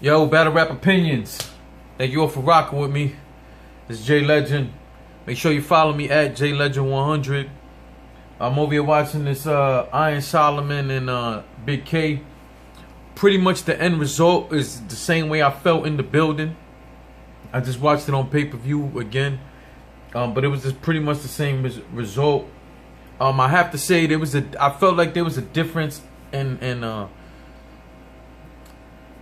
Yo, Battle Rap Opinions. Thank you all for rocking with me. This is J Legend. Make sure you follow me at J Legend 100. I'm over here watching this Iron Solomon and Bigg K. Pretty much the end result is the same way I felt in the building. I just watched it on pay-per-view again, but it was just pretty much the same result. I have to say I felt like there was a difference in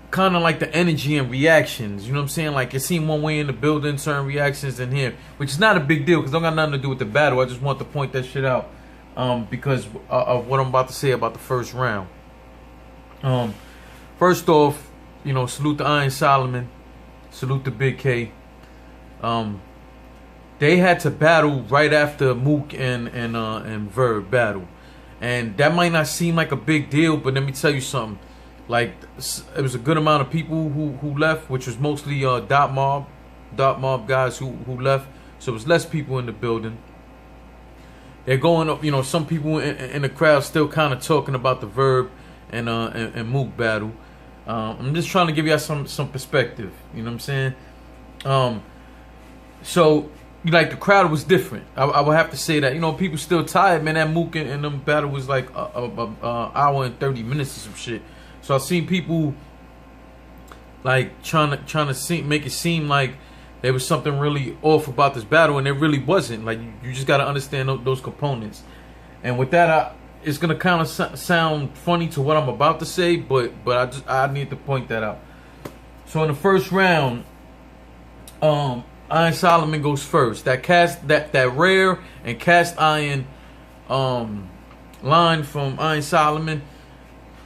kind of like the energy and reactions. You know what I'm saying? Like it seemed one way in the building, certain reactions in here, which is not a big deal because don't got nothing to do with the battle. I just want to point that shit out because of what I'm about to say about the first round. First off, you know, salute to Iron Solomon, salute to Bigg K. They had to battle right after Mook and Verb battle, and that might not seem like a big deal, but let me tell you something. Like, it was a good amount of people who left, which was mostly dot mob guys who left, so it was less people in the building. They're going up, you know, some people in the crowd still kind of talking about the Verb and Mook battle. I'm just trying to give you some perspective, you know what I'm saying? So, like, the crowd was different. I would have to say that. You know, people still tired, man. That Mook and them battle was like a hour and 30 minutes or some shit. So I've seen people like trying to make it seem like there was something really off about this battle, and there really wasn't. Like, you just got to understand those components. And with that, it's gonna kind of sound funny to what I'm about to say, but I need to point that out. So in the first round, Iron Solomon goes first. That rare and cast iron line from Iron Solomon,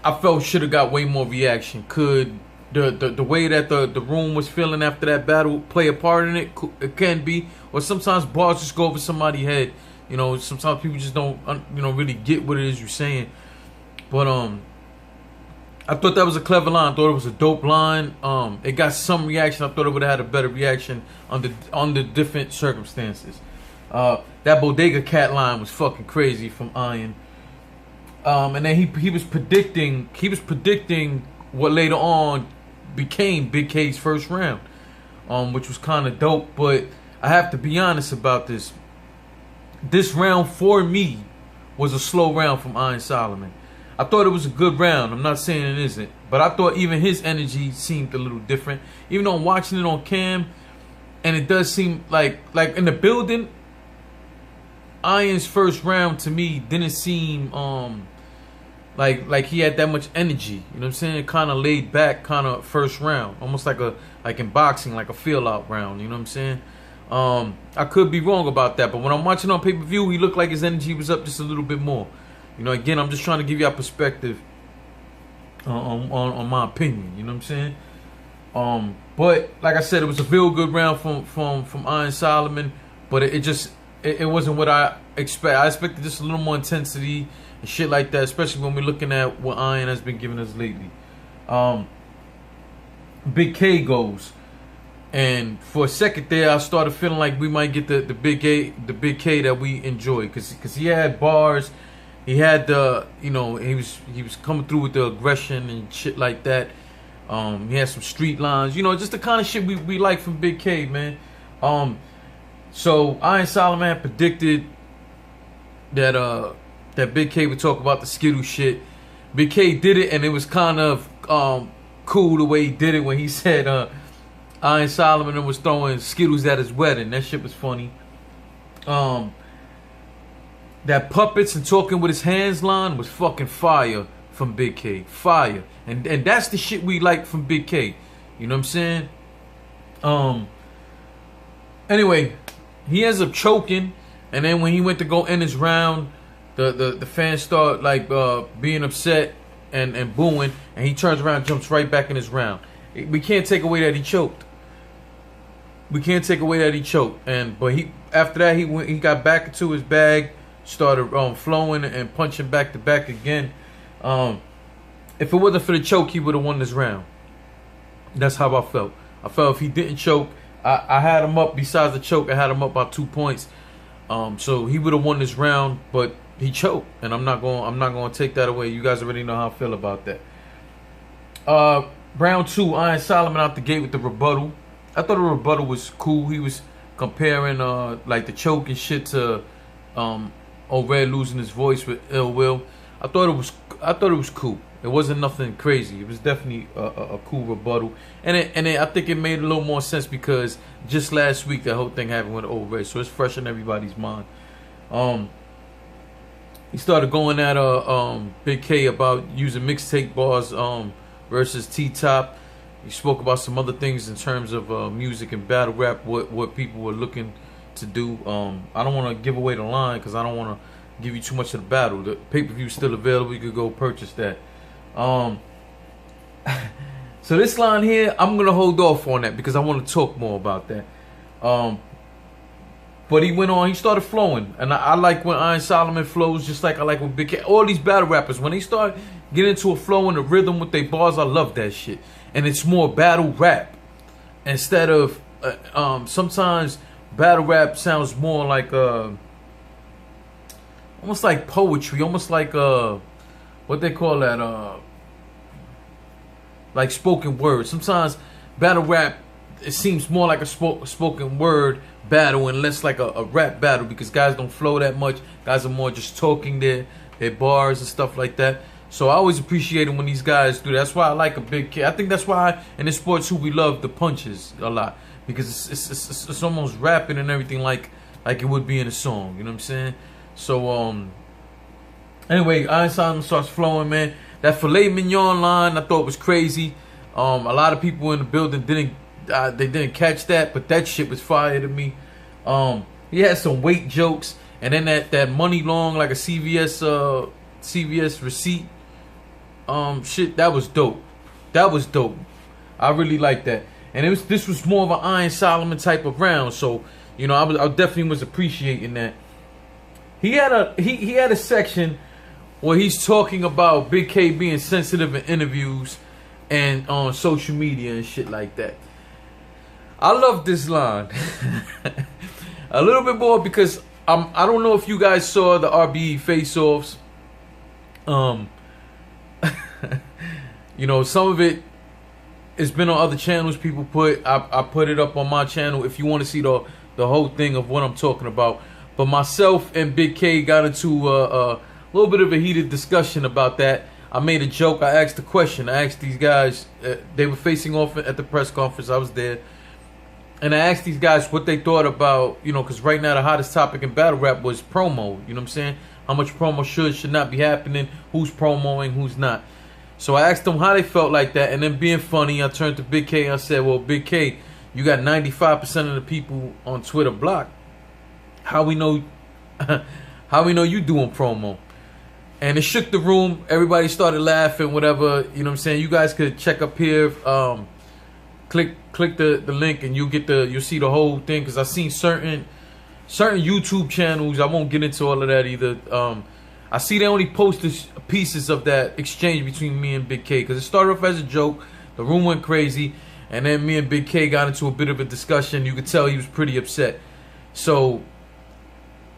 I felt should have got way more reaction. Could the way that the room was feeling after that battle play a part in it? It can be, or sometimes bars just go over somebody's head. You know, sometimes people just don't really get what it is you're saying. But I thought that was a clever line. I thought it was a dope line. It got some reaction. I thought it would have had a better reaction under different circumstances. That Bodega Cat line was fucking crazy from Iron. And then he was predicting what later on became Bigg K's first round, which was kind of dope. But I have to be honest about this. This round for me was a slow round from Iron Solomon. I thought it was a good round. I'm not saying it isn't, but I thought even his energy seemed a little different. Even though I'm watching it on cam, and it does seem like in the building, Iron's first round to me didn't seem like he had that much energy. You know what I'm saying? Kind of laid back, kind of first round, almost like in boxing, like a feel out round. You know what I'm saying? I could be wrong about that, but when I'm watching on pay-per-view, he looked like his energy was up just a little bit more. You know, again, I'm just trying to give you a perspective on my opinion. You know what I'm saying? But like I said, it was a real good round from Iron Solomon, but it wasn't what I expect. I expected just a little more intensity and shit like that, especially when we're looking at what Iron has been giving us lately. Bigg K goes. And for a second there, I started feeling like we might get the Bigg K that we enjoy, because he had bars, he had he was coming through with the aggression and shit like that. He had some street lines, you know, just the kind of shit we like from Bigg K, man. So Iron Solomon had predicted that Bigg K would talk about the Skittle shit. Bigg K did it, and it was kind of cool the way he did it when he said Iron Solomon was throwing Skittles at his wedding. That shit was funny. That puppets and talking with his hands line was fucking fire from Bigg K. Fire. And that's the shit we like from Bigg K. You know what I'm saying? Anyway, he ends up choking, and then when he went to go end his round, the fans start like being upset and booing, and he turns around and jumps right back in his round. We can't take away that he choked. We can't take away that he choked. But after that he got back into his bag, started flowing and punching back to back again. If it wasn't for the choke, he would have won this round. That's how I felt. I felt if he didn't choke, I had him up. Besides the choke, I had him up by 2 points. So he would have won this round, but he choked, and I'm not going to take that away. You guys already know how I feel about that. Round 2, Iron Solomon out the gate with the rebuttal. I thought the rebuttal was cool. He was comparing like the choke and shit to Old Red losing his voice with Ill Will. I thought it was cool. It wasn't nothing crazy. It was definitely a cool rebuttal, and I think it made a little more sense because just last week that whole thing happened with Old Red, so it's fresh in everybody's mind. He started going at Bigg K about using mixtape bars versus T-Top. He spoke about some other things in terms of music and battle rap, what people were looking to do. I don't want to give away the line because I don't want to give you too much of the battle. The pay-per-view is still available. You could go purchase that. So this line here, I'm going to hold off on that because I want to talk more about that. But he went on, he started flowing. And I like when Iron Solomon flows just like I like when Bigg K. All these battle rappers, when they start getting into a flow and a rhythm with their bars, I love that shit. And it's more battle rap. Instead of, sometimes battle rap sounds more like, almost like poetry. Almost like, what they call that, like spoken word. Sometimes battle rap, it seems more like a spoken word battle and less like a rap battle because guys don't flow that much. Guys are more just talking their bars and stuff like that. So I always appreciate it when these guys do that. That's why I like a Bigg K. I think that's why in the sports who we love the punches a lot because it's almost rapping and everything like it would be in a song. You know what I'm saying? So anyway, Iron Solomon starts flowing, man. That filet mignon line I thought was crazy. A lot of people in the building didn't catch that, but that shit was fire to me. He had some weight jokes, and then that money long like a CVS receipt shit, that was dope. That was dope. I really like that. And this was more of an Iron Solomon type of round, so you know I definitely was appreciating that. He had a section where he's talking about Bigg K being sensitive in interviews and on social media and shit like that. I love this line a little bit more because I don't know if you guys saw the RBE face-offs. You know, some of it has been on other channels. People I put it up on my channel if you want to see the whole thing of what I'm talking about. But myself and Bigg K got into a little bit of a heated discussion about that. I made a joke. I asked a question. I asked these guys. They were facing off at the press conference. I was there. And I asked these guys what they thought about, you know, because right now the hottest topic in battle rap was promo. You know what I'm saying? How much promo should not be happening. Who's promoing, who's not. So I asked them how they felt like that. And then being funny, I turned to Bigg K and I said, well, Bigg K, you got 95% of the people on Twitter blocked. How we know you doing promo? And it shook the room. Everybody started laughing, whatever. You know what I'm saying? You guys could check up here. Click the link and you'll see the whole thing. Because I've seen certain YouTube channels. I won't get into all of that either. I see they only posted pieces of that exchange between me and Bigg K. Because it started off as a joke. The room went crazy. And then me and Bigg K got into a bit of a discussion. You could tell he was pretty upset. So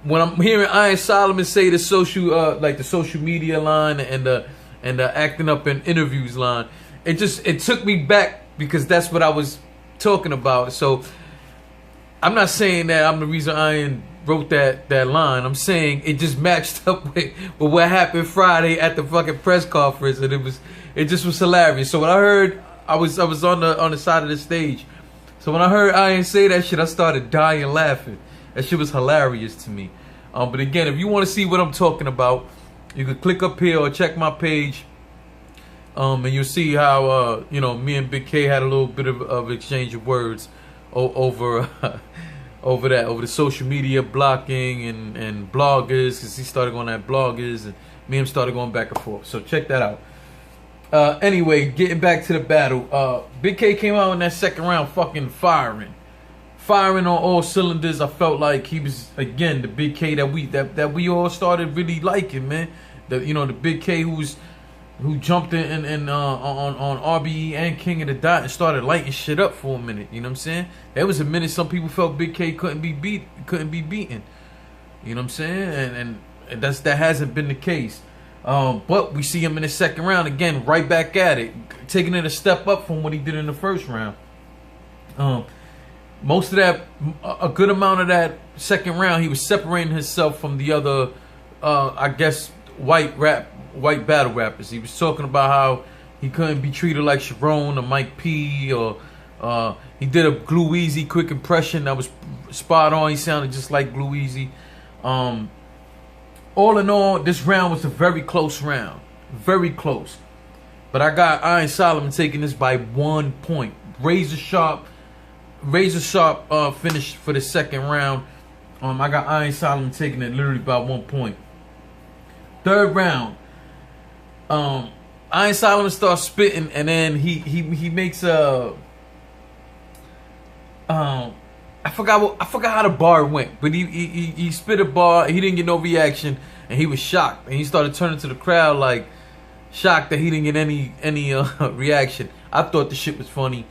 when I'm hearing Iron Solomon say the social media line and the acting up in interviews line, it took me back because that's what I was talking about. So I'm not saying that I'm the reason Iron wrote that line. I'm saying it just matched up with what happened Friday at the fucking press conference, and it just was hilarious. So when I heard, I was on the side of the stage. So when I heard Iron say that shit, I started dying laughing. That shit was hilarious to me. But again, if you want to see what I'm talking about, you can click up here or check my page. And you'll see how, you know, me and Bigg K had a little bit of exchange of words over the social media blocking and bloggers. Because he started going at bloggers and me and him started going back and forth. So check that out. Anyway, getting back to the battle. Bigg K came out in that second round fucking firing on all cylinders. I felt like he was again the Bigg K that we all started really liking, man. The Bigg K who jumped in on RBE and King of the Dot and started lighting shit up for a minute. You know what I'm saying? There was a minute some people felt Bigg K couldn't be beaten. You know what I'm saying? And that hasn't been the case. But we see him in the second round again, right back at it, taking it a step up from what he did in the first round. Most of that, a good amount of that second round, he was separating himself from the other, I guess, white battle rappers. He was talking about how he couldn't be treated like Sharon or Mike P, or he did a Glue Easy quick impression that was spot on. He sounded just like Glue Easy. All in all, this round was a very close round. Very close. But I got Iron Solomon taking this by 1 point. Razor sharp finish for the second round. I got Iron Solomon taking it literally by 1 point. Third round. Iron Solomon starts spitting, and then he makes a I forgot how the bar went, but he spit a bar. He didn't get no reaction, and he was shocked. And he started turning to the crowd like shocked that he didn't get any reaction. I thought the shit was funny,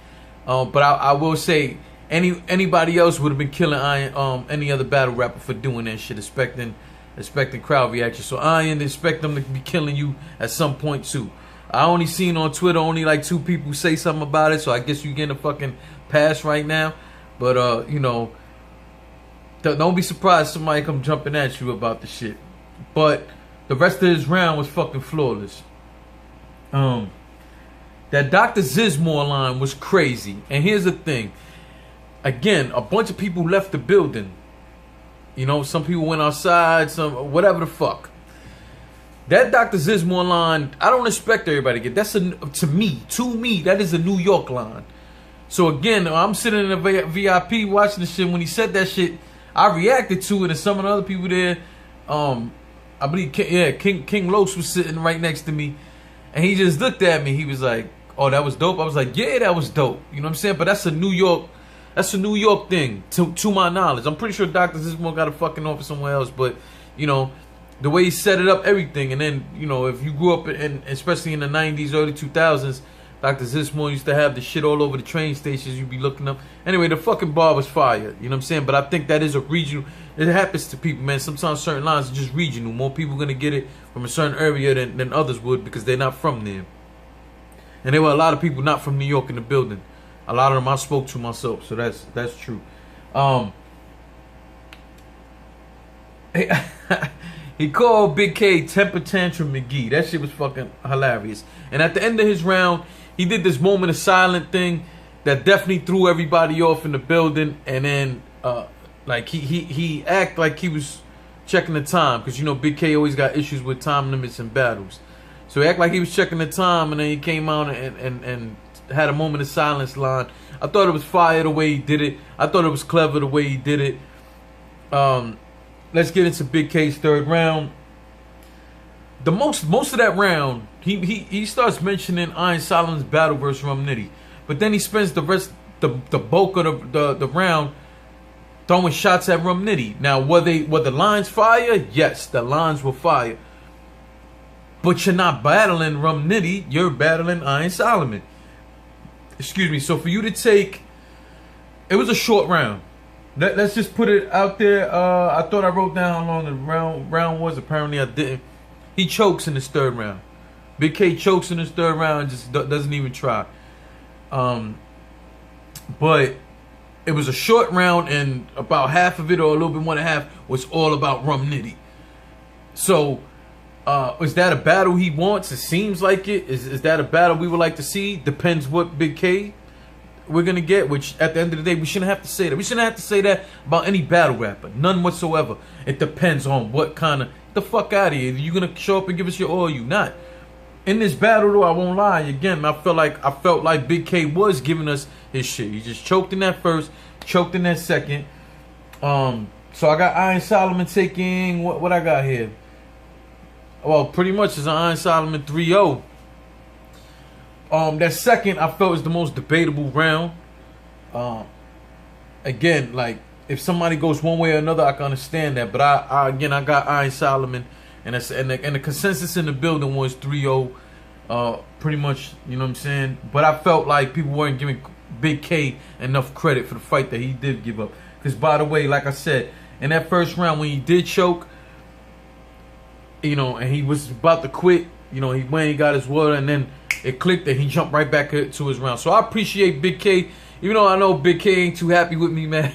but I will say anybody else would have been killing Iron, any other battle rapper for doing that shit, expecting crowd reaction. So Iron, expect them to be killing you at some point too. I only seen on Twitter only like 2 people say something about it, so I guess you getting a fucking pass right now. But you know, don't be surprised somebody come jumping at you about the shit. But the rest of his round was fucking flawless. That Dr. Zizmore line was crazy. And here's the thing. Again, a bunch of people left the building. You know, some people went outside, some whatever the fuck. That Dr. Zizmore line, I don't expect everybody to get. That's to me, that is a New York line. So again, I'm sitting in a VIP watching the shit. When he said that shit, I reacted to it, and some of the other people there, I believe, King Los was sitting right next to me, and he just looked at me. He was like, "Oh, that was dope." I was like, "Yeah, that was dope." You know what I'm saying? But that's a New York thing, to my knowledge. I'm pretty sure Dr. Zizmore got a fucking office somewhere else, but you know, the way he set it up, everything, and then you know, if you grew up in, especially in the 90s, early 2000s. Dr. Zizmore used to have the shit all over the train stations. You'd be looking up. Anyway, the fucking bar was fire. You know what I'm saying? But I think that is a regional. It happens to people, man. Sometimes certain lines are just regional. More people going to get it from a certain area than others would because they're not from there. And there were a lot of people not from New York in the building. A lot of them I spoke to myself. So that's true. He called Bigg K Temper Tantrum McGee. That shit was fucking hilarious. And at the end of his round, he did this moment of silent thing that definitely threw everybody off in the building. And then, like he act like he was checking the time, because you know Bigg K always got issues with time limits in battles. So he act like he was checking the time, and then he came out and had a moment of silence line. I thought it was fire the way he did it. I thought it was clever the way he did it. Let's get into Bigg K's third round. The most of that round, he starts mentioning Iron Solomon's battle versus Rum Nitty, but then he spends the bulk of the round throwing shots at Rum Nitty. Now, were the lines fire? Yes, the lines were fire. But you're not battling Rum Nitty, you're battling Iron Solomon. Excuse me. So for you to take, it was a short round. Let's just put it out there. I thought I wrote down how long the round was. Apparently I didn't. He chokes in his third round. Bigg K chokes in his third round and just doesn't even try. But it was a short round, and about half of it, or a little bit more than half, was all about Rum Nitty. So, is that a battle he wants? It seems like it. Is that a battle we would like to see? Depends what Bigg K we're going to get, which at the end of the day, we shouldn't have to say that. We shouldn't have to say that about any battle rapper. None whatsoever. It depends on what kind of... the fuck out of here. You going to show up and give us your all, or you not? In this battle, though, I won't lie. Again, I felt like Bigg K was giving us his shit. He just choked in that first, choked in that second. So I got Iron Solomon taking... What I got here? Well, pretty much it's an Iron Solomon 3-0. That second I felt was the most debatable round. Again, like if somebody goes one way or another, I can understand that. But I got Iron Solomon, and the consensus in the building was 3-0. Pretty much, you know what I'm saying. But I felt like people weren't giving Bigg K enough credit for the fight that he did give up. Because by the way, like I said, in that first round when he did choke, you know, and he was about to quit. You know, he went, he got his water, and then it clicked, and he jumped right back to his round. So I appreciate Bigg K, even though I know Bigg K ain't too happy with me, man.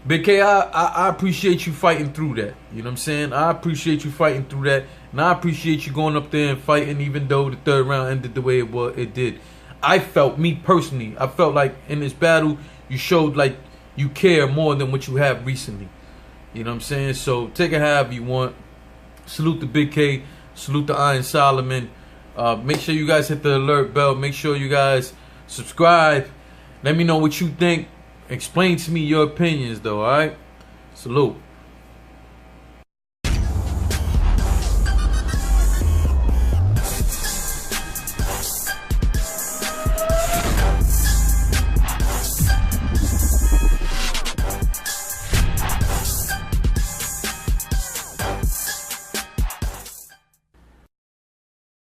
Bigg K, I appreciate you fighting through that. You know what I'm saying? I appreciate you fighting through that, and I appreciate you going up there and fighting, even though the third round ended the way it did. Me personally, I felt like in this battle, you showed like you care more than what you have recently. You know what I'm saying? So take it however you want. Salute to Bigg K. Salute to Iron Solomon. Make sure you guys hit the alert bell. Make sure you guys subscribe. Let me know what you think. Explain to me your opinions, though, alright? Salute.